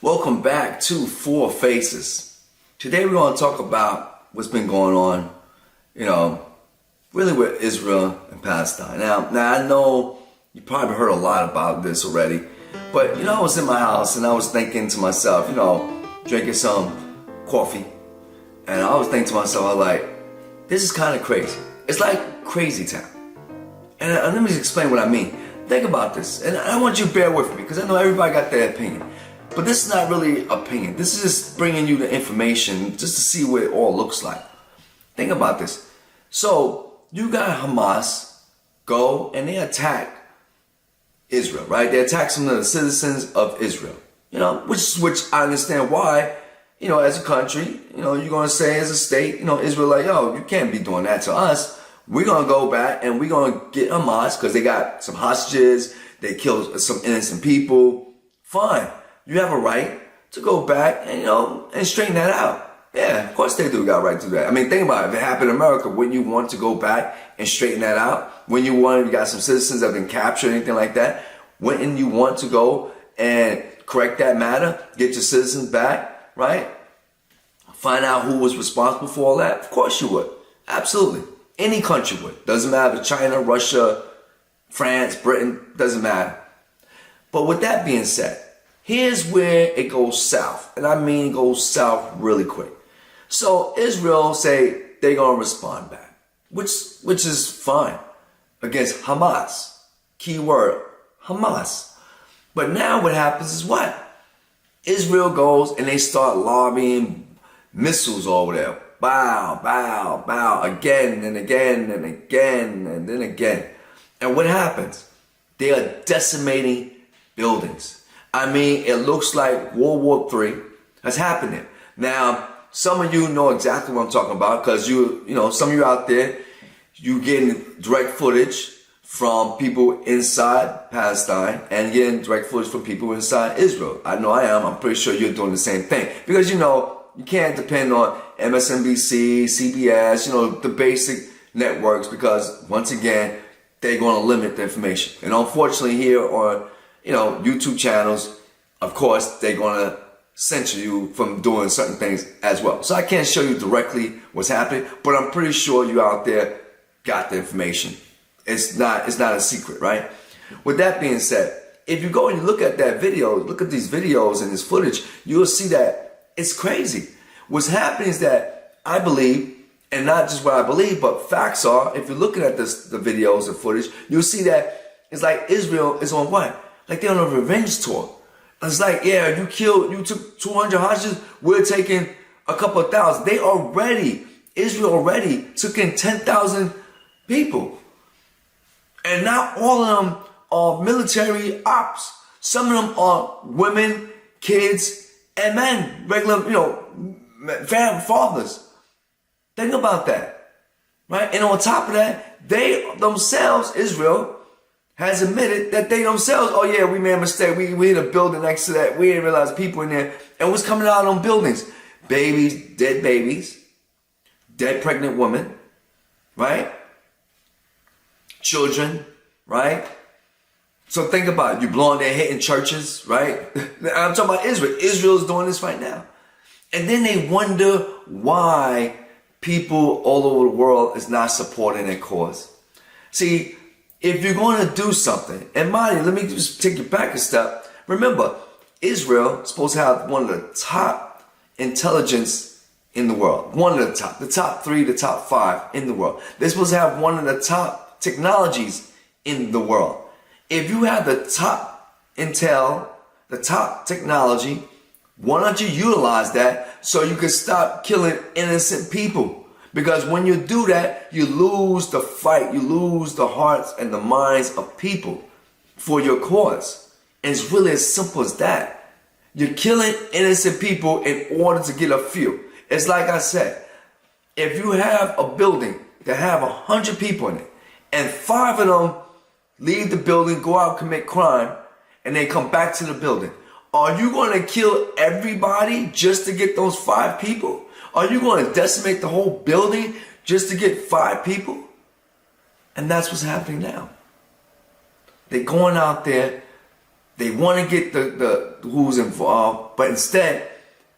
Welcome back to Four Faces. Today we're going to talk about what's been going on, really with Israel and Palestine. Now I know you probably heard a lot about this already, but I was in my house and I was thinking to myself, drinking some coffee, and I was thinking to myself, I was like, this is kind of crazy. It's like crazy town. And let me just explain what I mean. Think about this, and I want you to bear with me because I know everybody got their opinion. But this is not really opinion. This is just bringing you the information just to see what it all looks like. Think about this. So you got Hamas go and they attack Israel, right? They attack some of the citizens of Israel, which I understand why, as a country, you're going to say as a state, Israel like, yo, you can't be doing that to us. We're going to go back and we're going to get Hamas because they got some hostages. They killed some innocent people. Fine. You have a right to go back and, and straighten that out. Yeah, of course they do got a right to do that. I mean, think about it. If it happened in America, wouldn't you want to go back and straighten that out? When you got some citizens that have been captured, anything like that, wouldn't you want to go and correct that matter? Get your citizens back, right? Find out who was responsible for all that? Of course you would. Absolutely. Any country would. Doesn't matter if China, Russia, France, Britain, doesn't matter. But with that being said, here's where it goes south. And I mean it goes south really quick. So Israel say they're going to respond back, which is fine, against Hamas. Key word, Hamas. But now what happens is what? Israel goes and they start lobbing missiles over there. Bow, bow, bow, again and again and again and then again. And what happens? They are decimating buildings. I mean, it looks like World War III has happened. Now, some of you know exactly what I'm talking about because some of you out there, you getting direct footage from people inside Palestine and getting direct footage from people inside Israel. I know I am. I'm pretty sure you're doing the same thing because, you can't depend on MSNBC, CBS, the basic networks because, once again, they're going to limit the information. And unfortunately here on YouTube channels, of course, they're going to censor you from doing certain things as well. So I can't show you directly what's happening, but I'm pretty sure you out there got the information. It's not a secret, right? With that being said, if you go and you look at that video, look at these videos and this footage, you'll see that it's crazy. What's happening is that I believe, and not just what I believe, but facts are, if you're looking at the videos and footage, you'll see that it's like Israel is on what? Like they're on a revenge tour. It's like, yeah, you took 200 hostages, we're taking a couple of thousand. Israel already took in 10,000 people. And not all of them are military ops. Some of them are women, kids, and men, regular, fathers. Think about that, right? And on top of that, they themselves, Israel, has admitted that they themselves, oh yeah, we made a mistake. We hit a building next to that. We didn't realize people in there. And what's coming out on buildings? Babies, dead pregnant women, right? Children, right? So think about it. You blowing their head in churches, right? I'm talking about Israel. Israel's doing this right now. And then they wonder why people all over the world is not supporting their cause. See, if you're going to do something, and Marty, let me just take you back a step. Remember, Israel is supposed to have one of the top intelligence in the world. One of the top 3, the top 5 in the world. They're supposed to have one of the top technologies in the world. If you have the top intel, the top technology, why don't you utilize that so you can stop killing innocent people? Because when you do that, you lose the fight, you lose the hearts and the minds of people for your cause. And it's really as simple as that. You're killing innocent people in order to get a few. It's like I said, if you have a building that have 100 people in it, and 5 of them leave the building, go out, commit crime, and then come back to the building. Are you going to kill everybody just to get those 5 people? Are you going to decimate the whole building just to get 5 people? And that's what's happening now. They're going out there They want to get the who's involved, but instead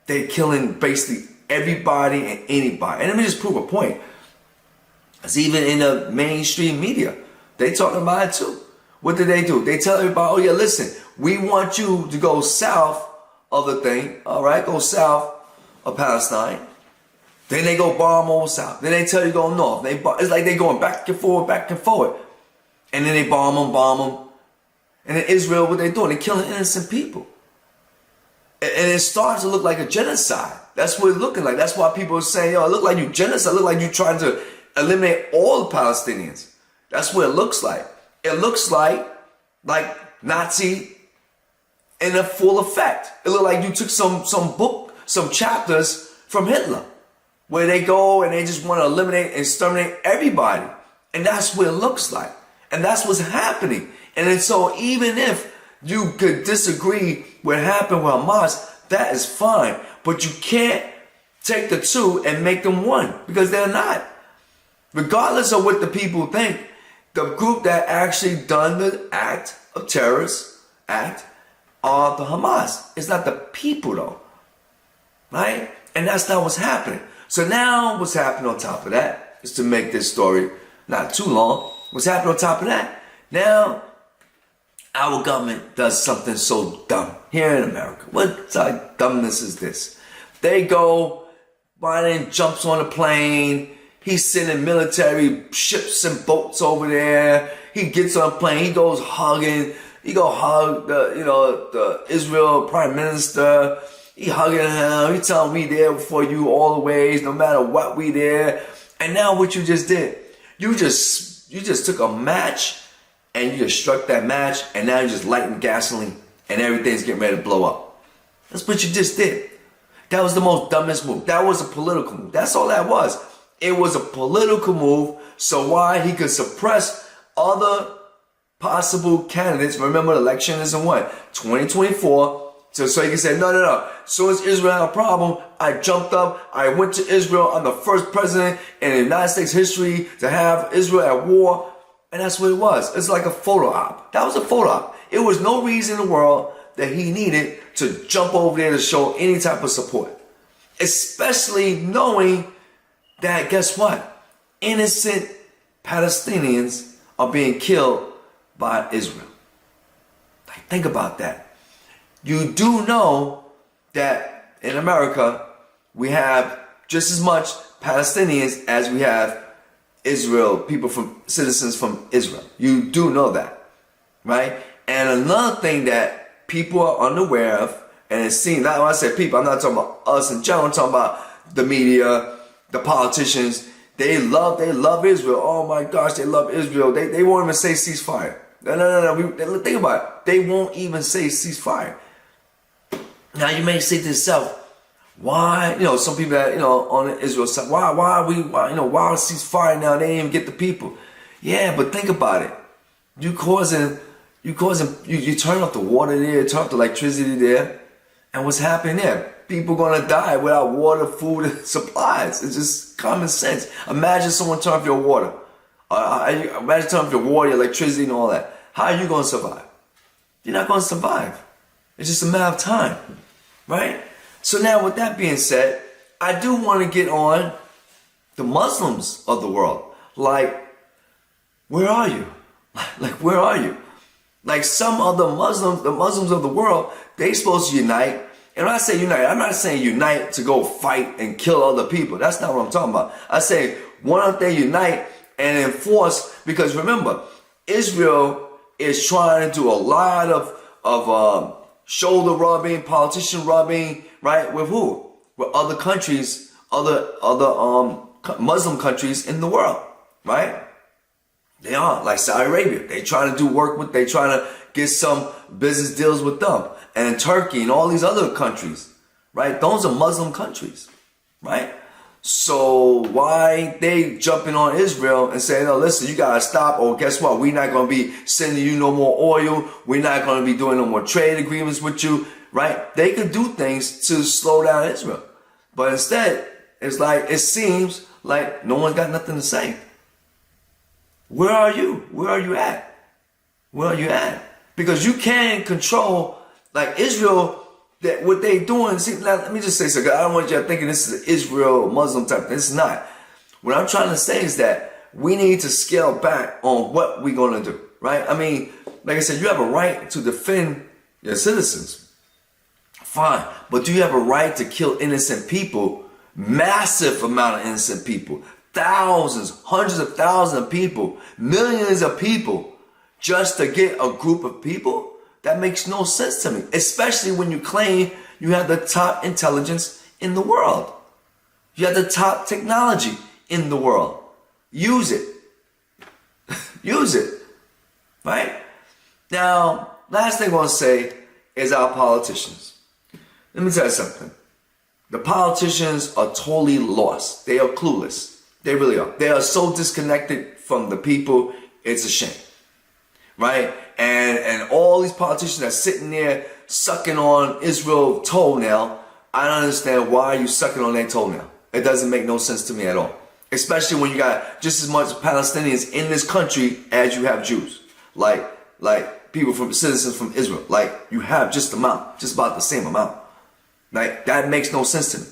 they're killing basically everybody and anybody. And let me just prove a point. It's even in the mainstream media. They talking about it too. What do? They tell everybody, oh yeah, listen, we want you to go south of the thing, all right? Go south of Palestine. Then they go bomb over south. Then they tell you go north. It's like they going back and forward, back and forward. And then they bomb them. And in Israel, what they doing? They're killing innocent people. And it starts to look like a genocide. That's what it's looking like. That's why people are saying, yo, it look like you genocide. It look like you trying to eliminate all the Palestinians. That's what it looks like. It looks like Nazi in a full effect. It looked like you took some chapters from Hitler, where they go and they just want to eliminate and exterminate everybody. And that's what it looks like. And that's what's happening. And then so even if you could disagree what happened with Hamas, that is fine. But you can't take the two and make them one, because they're not. Regardless of what the people think, the group that actually done the act of terrorist act are the Hamas. It's not the people though, right? And that's not what's happening. So now what's happening on top of that is, to make this story not too long, what's happening on top of that? Now our government does something so dumb here in America. What type of dumbness is this? They go, Biden jumps on a plane. He's sending military ships and boats over there. He gets on a plane. He goes hugging. He go hug the Israel Prime Minister. He hugging him. He telling we there for you all the ways, no matter what, we there. And now what you just did, you just took a match and you just struck that match, and now you're just lighting gasoline and everything's getting ready to blow up. That's what you just did. That was the most dumbest move. That was a political move. That's all that was. It was a political move, so why he could suppress other possible candidates. Remember, the election is in what? 2024. So he can say, no. As soon as Israel had a problem, I jumped up. I went to Israel. I'm the first president in the United States history to have Israel at war. And that's what it was. It's like a photo op. That was a photo op. It was no reason in the world that he needed to jump over there to show any type of support. Especially knowing that, guess what? Innocent Palestinians are being killed by Israel. Like, think about that. You do know that in America, we have just as much Palestinians as we have Israel, citizens from Israel. You do know that, right? And another thing that people are unaware of, and it seems, now when I say people, I'm not talking about us in general, I'm talking about the media, the politicians. They love Israel. Oh my gosh, they love Israel. They won't even say ceasefire. No. Think about it. They won't even say ceasefire. Now you may say to yourself, why? Some people that on the Israel side, why ceasefire now? They didn't even get the people. Yeah, but think about it. You turn off the water there, turn off the electricity there, and what's happening there? People gonna die without water, food, and supplies. It's just common sense. Imagine someone turn off your water. Imagine turn off your water, your electricity, and all that. How are you gonna survive? You're not gonna survive. It's just a matter of time, right? So now, with that being said, I do want to get on the Muslims of the world. Like, where are you? Like, where are you? Like, some of the Muslims of the world, they supposed to unite. And when I say unite, I'm not saying unite to go fight and kill other people. That's not what I'm talking about. I say, why don't they unite and enforce? Because remember, Israel is trying to do a lot of shoulder rubbing, politician rubbing, right? With who? With other countries, other Muslim countries in the world, right? They are, like Saudi Arabia. They trying to do work with, they trying to get some business deals with them. And Turkey and all these other countries, right? Those are Muslim countries, right? So why they jumping on Israel and saying, no, listen, you got to stop. Or guess what? We're not going to be sending you no more oil. We're not going to be doing no more trade agreements with you, right? They could do things to slow down Israel. But instead, it's like, it seems like no one's got nothing to say. Where are you? Where are you at? Where are you at? Because you can control, like Israel, that what they doing. See, now, let me just say something. I don't want y'all thinking this is an Israel Muslim type thing. This is not. What I'm trying to say is that we need to scale back on what we're going to do, right? I mean, like I said, you have a right to defend your citizens. Fine. But do you have a right to kill innocent people? Massive amount of innocent people. Thousands, hundreds of thousands of people, millions of people, just to get a group of people? That makes no sense to me. Especially when you claim you have the top intelligence in the world. You have the top technology in the world. Use it. Use it. Right? Now, last thing I want to say is our politicians. Let me tell you something. The politicians are totally lost. They are clueless. They really are. They are so disconnected from the people, it's a shame. Right? And all these politicians are sitting there sucking on Israel toenail. I don't understand why you sucking on their toenail. It doesn't make no sense to me at all. Especially when you got just as much Palestinians in this country as you have Jews. Like people from citizens from Israel. Like you have just about the same amount. Like that makes no sense to me.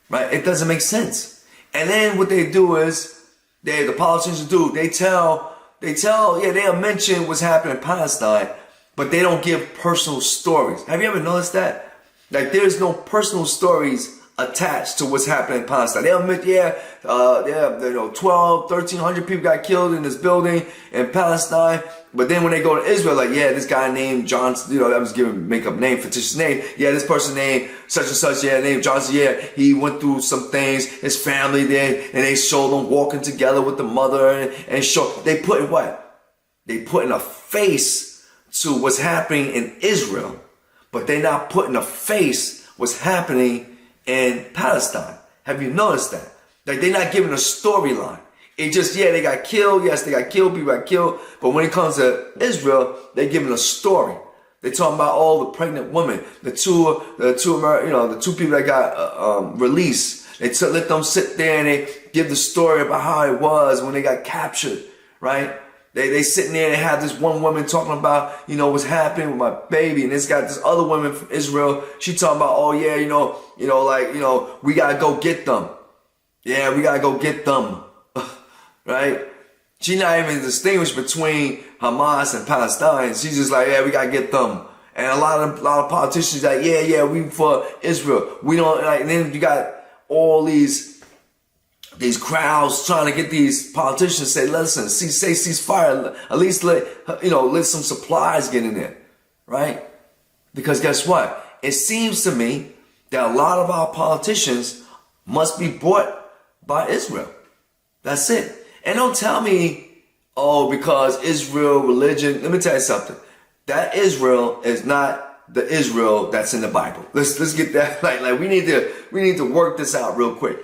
Right? It doesn't make sense. And then what they do is the politicians do, they'll mention what's happening in Palestine, but they don't give personal stories. Have you ever noticed that? Like there's no personal stories attached to what's happening in Palestine. They'll admit, 1,300 people got killed in this building in Palestine. But then when they go to Israel, like, this guy named Johnson, that was make up name, fictitious name. Yeah, this person named such and such, named Johnson. Yeah, he went through some things, his family there, and they showed them walking together with the mother and they put in what? They put in a face to what's happening in Israel, but they're not putting a face what's happening in Palestine. Have you noticed that? Like they're not giving a storyline. It just, they got killed. Yes, they got killed. People got killed. But when it comes to Israel, they're giving a story. They're talking about all the pregnant women, the two people that got released. They let them sit there and they give the story about how it was when they got captured, right? They sitting there and they have this one woman talking about, what's happening with my baby. And it's got this other woman from Israel. She talking about, we gotta go get them. Yeah, we gotta go get them. Right? She not even distinguished between Hamas and Palestine. She's just like, we gotta get them. And a lot of politicians like, we for Israel. We don't like. And then you got all these crowds trying to get these politicians to say, listen, say ceasefire. At least let some supplies get in there, right? Because guess what? It seems to me that a lot of our politicians must be bought by Israel. That's it. And don't tell me, because Israel religion. Let me tell you something. That Israel is not the Israel that's in the Bible. Let's get that. Like we need to work this out real quick.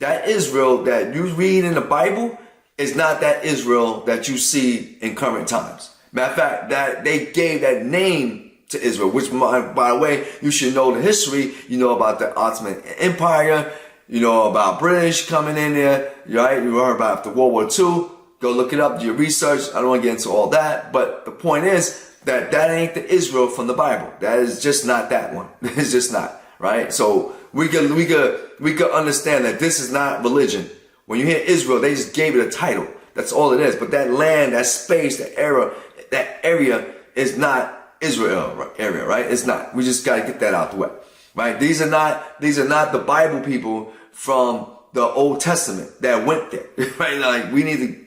That Israel that you read in the Bible is not that Israel that you see in current times. Matter of fact, that they gave that name to Israel, which, by the way, you should know the history. You know about the Ottoman Empire. You know about British coming in there, right? You heard about after World War II. Go look it up, do your research. I don't want to get into all that. But the point is that ain't the Israel from the Bible. That is just not that one. It's just not, right? So we could understand that this is not religion. When you hear Israel, they just gave it a title. That's all it is. But that land, that space, that area is not Israel area, right? It's not. We just got to get that out the way. Right? These are not the Bible people from the Old Testament that went there. Right? Like we need to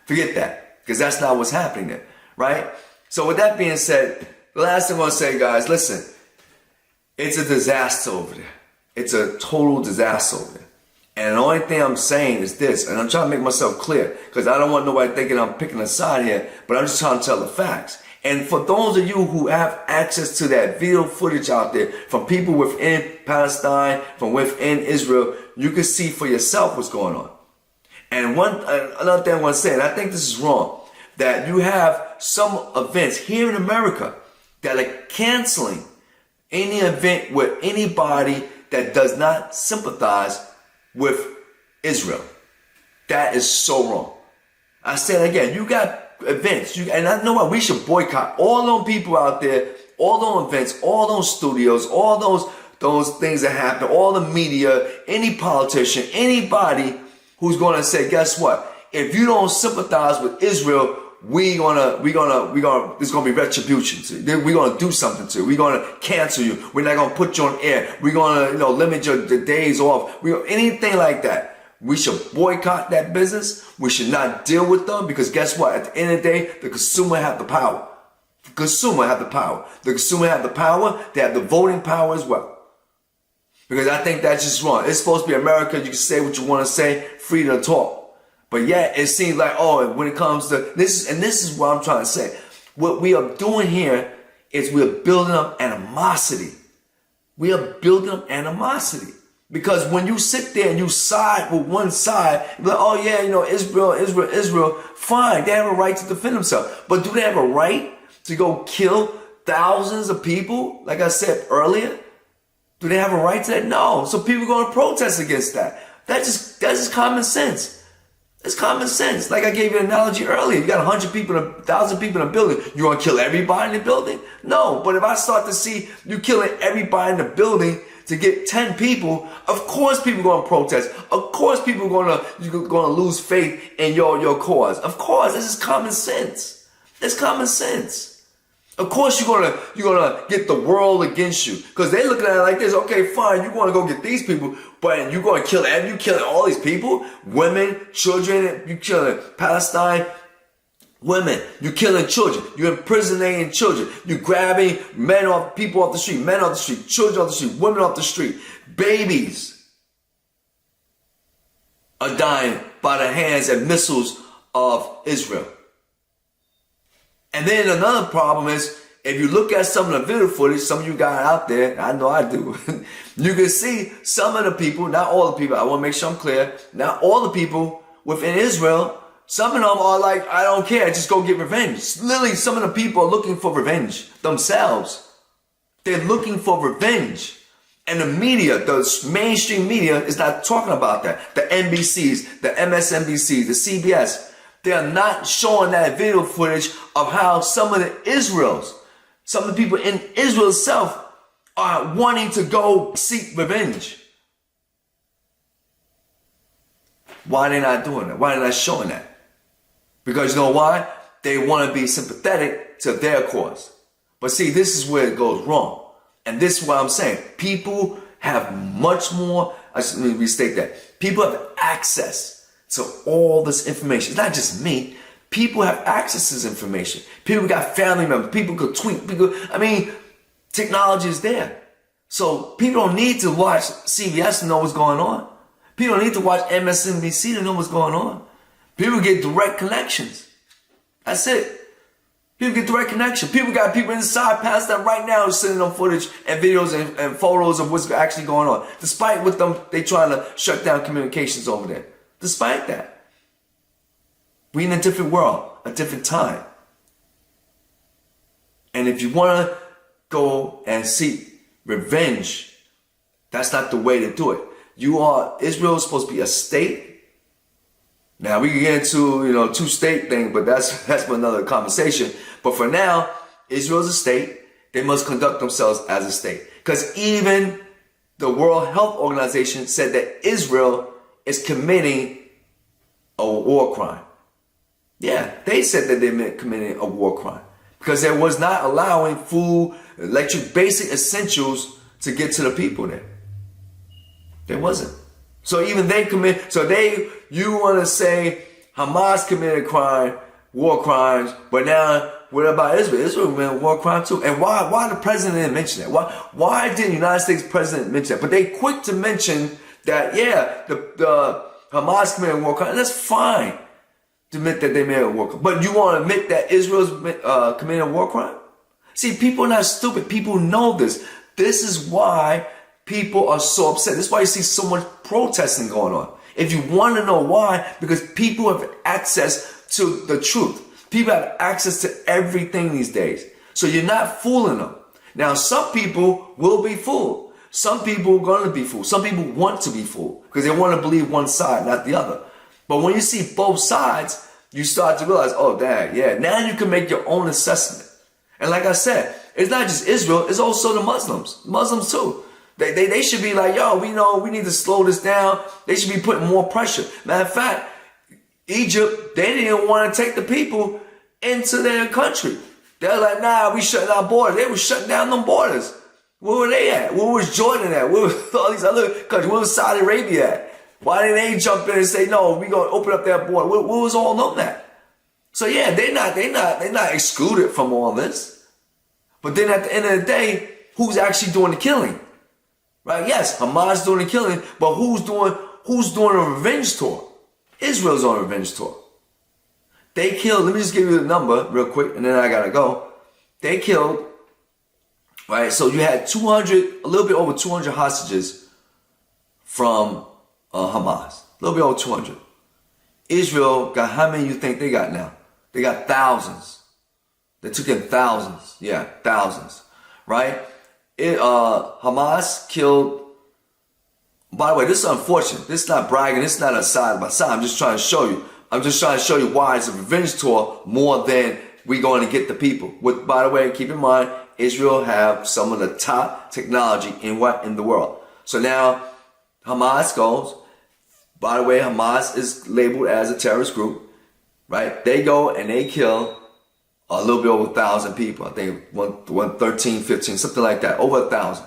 forget that. Because that's not what's happening there. Right? So with that being said, the last thing I want to say, guys, listen. It's a disaster over there. It's a total disaster over there. And the only thing I'm saying is this, and I'm trying to make myself clear, because I don't want nobody thinking I'm picking a side here, but I'm just trying to tell the facts. And for those of you who have access to that video footage out there from people within Palestine, from within Israel, you can see for yourself what's going on. And another thing I want to say, and I think this is wrong, that you have some events here in America that are canceling any event with anybody that does not sympathize with Israel. That is so wrong. I say it again, you got events. And I know what, we should boycott all those people out there, all those events, all those studios, all those things that happen, all the media, any politician, anybody who's going to say, guess what? If you don't sympathize with Israel, there's gonna be retribution. We're gonna do something to you. We're gonna cancel you. We're not gonna put you on air. We're gonna, limit the days off. Anything like that. We should boycott that business. We should not deal with them because guess what? At the end of the day, the consumer have the power. The consumer have the power. The consumer have the power. They have the voting power as well. Because I think that's just wrong. It's supposed to be America. You can say what you want to say, freedom to talk. But yet it seems like, when it comes to this is what I'm trying to say. What we are doing here is we are building up animosity. We are building up animosity. Because when you sit there and you side with one side, you're like, Israel, fine, they have a right to defend themselves. But do they have a right to go kill thousands of people? Like I said earlier, do they have a right to that? No. So people are going to protest against that. That's just common sense. It's common sense. Like I gave you an analogy earlier. You got 100 people, 1,000 people in a building. You want to kill everybody in the building? No. But if I start to see you killing everybody in the building to get 10 people, of course people are going to protest. Of course people are going to lose faith in your cause. Of course. This is common sense. It's common sense. Of course you're gonna get the world against you. Because they're looking at it like this, okay, fine, you wanna go get these people, but you're gonna kill you killing all these people, women, children, you killing Palestine, women, you killing children, you're imprisoning children, you grabbing people off the street, children off the street, women off the street, babies are dying by the hands and missiles of Israel. And then another problem is, if you look at some of the video footage, some of you got out there, I know I do, you can see some of the people, not all the people, I want to make sure I'm clear, not all the people within Israel, some of them are like, I don't care, just go get revenge. Literally, some of the people are looking for revenge themselves. They're looking for revenge. And the media, the mainstream media is not talking about that. The NBCs, the MSNBCs, the CBS, they are not showing that video footage of how some of the people in Israel itself are wanting to go seek revenge. Why are they not doing that? Why are they not showing that? Because you know why? They want to be sympathetic to their cause. But see, this is where it goes wrong. And this is what I'm saying. People have much more, let me restate that. People have access to all this information. It's not just me. People have access to this information. People got family members. People could tweet. Technology is there. So people don't need to watch CBS to know what's going on. People don't need to watch MSNBC to know what's going on. People get direct connections. That's it. People get direct connection. People got people inside Palestine right now sending them footage and videos and photos of what's actually going on. Despite with them, they trying to shut down communications over there. Despite that, we in a different world, a different time. And if you want to go and seek revenge, that's not the way to do it. Israel is supposed to be a state. Now we can get into, two-state thing, but that's for another conversation. But for now, Israel is a state. They must conduct themselves as a state. Because even the World Health Organization said that Israel is committing a war crime. Yeah, they said that they committing a war crime because they was not allowing food, electric, basic essentials to get to the people there. There wasn't. So even they you want to say Hamas committed crime, war crimes, but now what about Israel? Israel committed war crime too. And why the president didn't mention that? Why didn't the United States president mention that? But they quick to mention that, the Hamas committed a war crime. And that's fine to admit that they made a war crime. But you want to admit that Israel's committed a war crime? See, people are not stupid. People know this. This is why people are so upset. This is why you see so much protesting going on. If you want to know why, because people have access to the truth. People have access to everything these days. So you're not fooling them. Now, some people will be fooled. Some people are going to be fooled. Some people want to be fooled because they want to believe one side, not the other. But when you see both sides, you start to realize, oh, dang, yeah, now you can make your own assessment. And like I said, it's not just Israel, it's also the Muslims. Muslims too. They should be like, yo, we need to slow this down. They should be putting more pressure. Matter of fact, Egypt, they didn't want to take the people into their country. They're like, nah, we shutting our borders. They were shutting down them borders. Where were they at? Where was Jordan at? Where was all these other countries? Where was Saudi Arabia at? Why didn't they jump in and say, no, we gonna open up that border? Where was all of them at? So yeah, they're not excluded from all this. But then at the end of the day, who's actually doing the killing? Right? Yes, Hamas doing the killing, but who's doing a revenge tour? Israel's on a revenge tour. They killed, let me just give you the number real quick, and then I gotta go. They killed, right? So you had a little bit over 200 hostages from Hamas. A little bit over 200. Israel got, how many you think they got now? They got thousands. They took in thousands. Yeah, thousands. Right? Hamas killed, by the way, this is unfortunate. This is not bragging. This is not a side by side. I'm just trying to show you. I'm just trying to show you why it's a revenge tour more than we going to get the people. With, by the way, keep in mind, Israel have some of the top technology in the world. So now Hamas goes. By the way, Hamas is labeled as a terrorist group, right? They go and they kill a little bit over 1,000 people. I think 113, 15, something like that, over 1,000.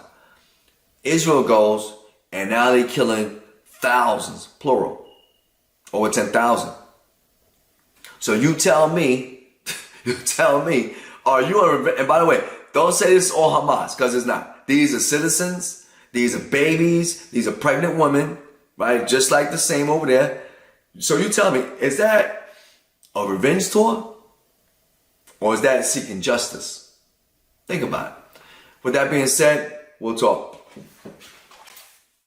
Israel goes and now they're killing thousands, plural, over 10,000. So you tell me, are you on, and by the way, don't say this is all Hamas, because it's not. These are citizens, these are babies, these are pregnant women, right? Just like the same over there. So you tell me, is that a revenge tour? Or is that seeking justice? Think about it. With that being said, we'll talk.